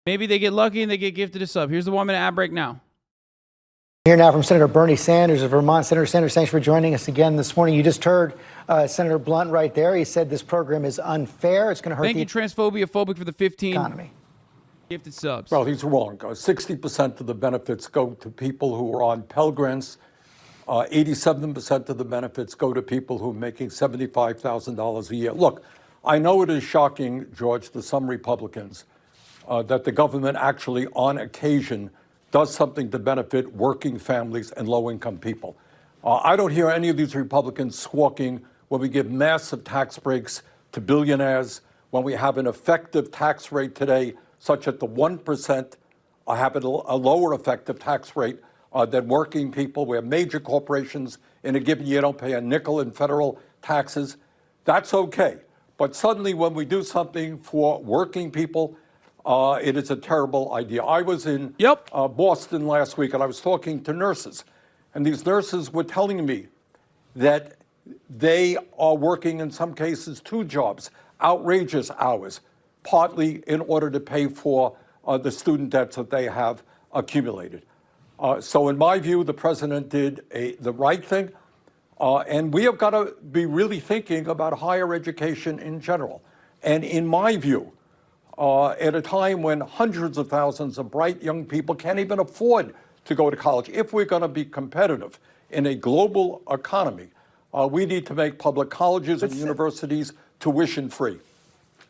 Maybe they get lucky and they get gifted a sub. Here's the 1 minute ad break now. Here now from Senator Bernie Sanders of Vermont. Senator Sanders, thanks for joining us again this morning. You just heard Senator Blunt right there. He said this program is unfair. It's going to hurt the transphobia phobic for the 15 economy. Gifted subs. Well, he's wrong. 60% of the benefits go to people who are on Pell Grants. 87% of the benefits go to people who are making $75,000 a year. Look, I know it is shocking, George, to some Republicans that the government actually, on occasion, does something to benefit working families and low-income people. I don't hear any of these Republicans squawking when we give massive tax breaks to billionaires, when we have an effective tax rate today such that the 1% have a lower effective tax rate than working people, where major corporations in a given year don't pay a nickel in federal taxes. That's okay. But suddenly when we do something for working people, it is a terrible idea. I was in Boston last week, and I was talking to nurses. And these nurses were telling me that they are working, in some cases, 2 jobs, outrageous hours, partly in order to pay for the student debts that they have accumulated. So in my view, the president did the right thing. And we have got to be really thinking about higher education in general. And in my view, at a time when hundreds of thousands of bright young people can't even afford to go to college, if we're going to be competitive in a global economy, we need to make public colleges and universities tuition-free.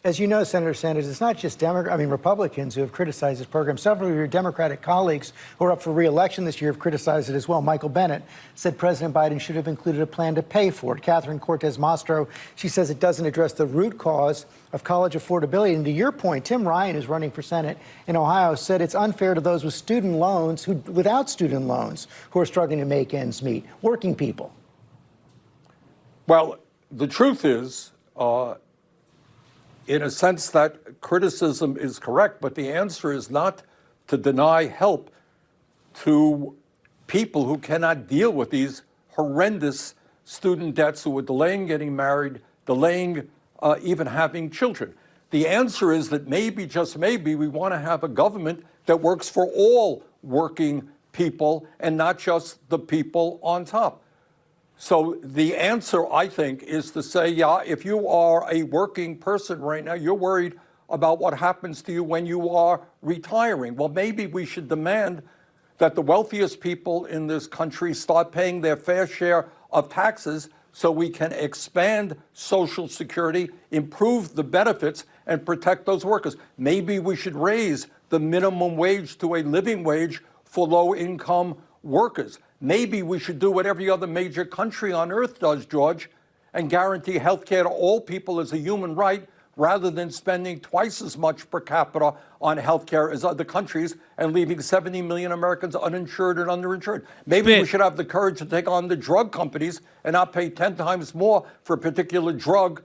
As you know, Senator Sanders, it's not just Republicans who have criticized this program. Several of your Democratic colleagues who are up for re-election this year have criticized it as well. Michael Bennett said President Biden should have included a plan to pay for it. Catherine Cortez Mastro, she says it doesn't address the root cause of college affordability. And to your point, Tim Ryan, who's running for Senate in Ohio, said it's unfair to those with student loans, without student loans, who are struggling to make ends meet, working people. Well, the truth is, in a sense, that criticism is correct, but the answer is not to deny help to people who cannot deal with these horrendous student debts, who are delaying getting married, delaying even having children. The answer is that maybe, just maybe, we want to have a government that works for all working people and not just the people on top. So the answer, I think, is to say, yeah, if you are a working person right now, you're worried about what happens to you when you are retiring. Well, maybe we should demand that the wealthiest people in this country start paying their fair share of taxes so we can expand Social Security, improve the benefits, and protect those workers. Maybe we should raise the minimum wage to a living wage for low-income workers. Maybe we should do what every other major country on earth does, George, and guarantee health care to all people as a human right, rather than spending twice as much per capita on health care as other countries and leaving 70 million Americans uninsured and underinsured. Maybe we should have the courage to take on the drug companies and not pay 10 times more for a particular drug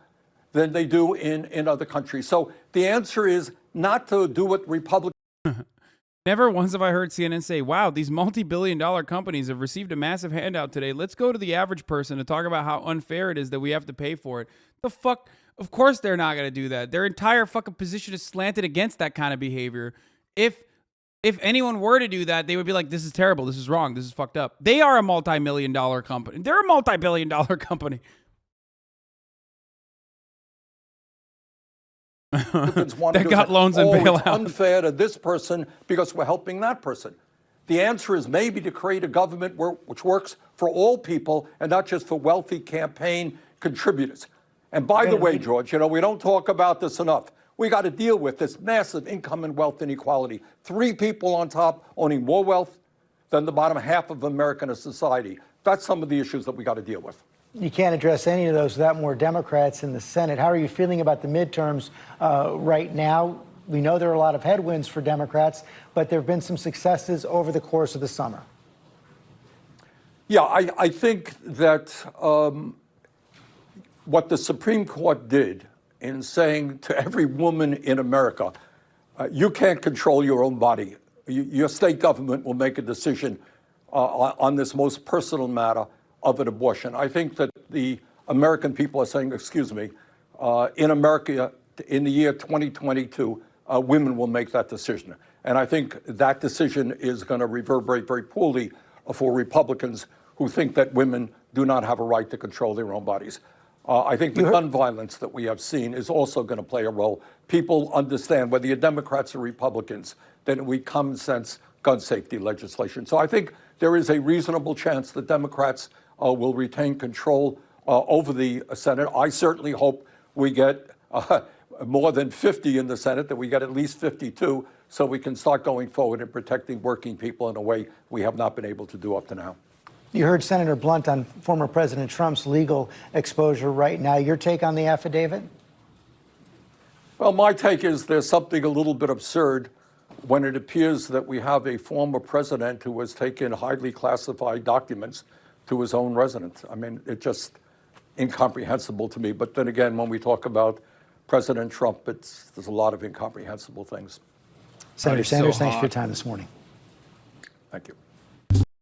than they do in other countries. So the answer is not to do what Republicans... Never once have I heard CNN say, wow, these multi-billion-dollar companies have received a massive handout today. Let's go to the average person to talk about how unfair it is that we have to pay for it. The fuck? Of course they're not going to do that. Their entire fucking position is slanted against that kind of behavior. If anyone were to do that, they would be like, this is terrible. This is wrong. This is fucked up. They are a multi-million-dollar company. They're a multi-billion-dollar company. That got loans and bailouts. It's unfair to this person because we're helping that person. The answer is maybe to create a government which works for all people and not just for wealthy campaign contributors. And by the way, George, we don't talk about this enough. We got to deal with this massive income and wealth inequality. 3 people on top owning more wealth than the bottom half of American society. That's some of the issues that we got to deal with. You can't address any of those without more Democrats in the Senate. How are you feeling about the midterms right now? We know there are a lot of headwinds for Democrats, but there have been some successes over the course of the summer. Yeah, I think that what the Supreme Court did in saying to every woman in America, you can't control your own body. Your state government will make a decision on this most personal matter of an abortion. I think that the American people are saying, excuse me, in America in the year 2022, women will make that decision. And I think that decision is going to reverberate very poorly for Republicans who think that women do not have a right to control their own bodies. I think the gun violence that we have seen is also going to play a role. People understand, whether you're Democrats or Republicans, that we common sense gun safety legislation. So I think there is a reasonable chance that Democrats will retain control over the Senate. I certainly hope we get more than 50 in the Senate, that we get at least 52, so we can start going forward and protecting working people in a way we have not been able to do up to now. You heard Senator Blunt on former President Trump's legal exposure right now. Your take on the affidavit? Well, my take is there's something a little bit absurd when it appears that we have a former president who has taken highly classified documents to his own residence. I mean, it's just incomprehensible to me. But then again, when we talk about President Trump, there's a lot of incomprehensible things. Senator Sanders, thanks for your time this morning. Thank you.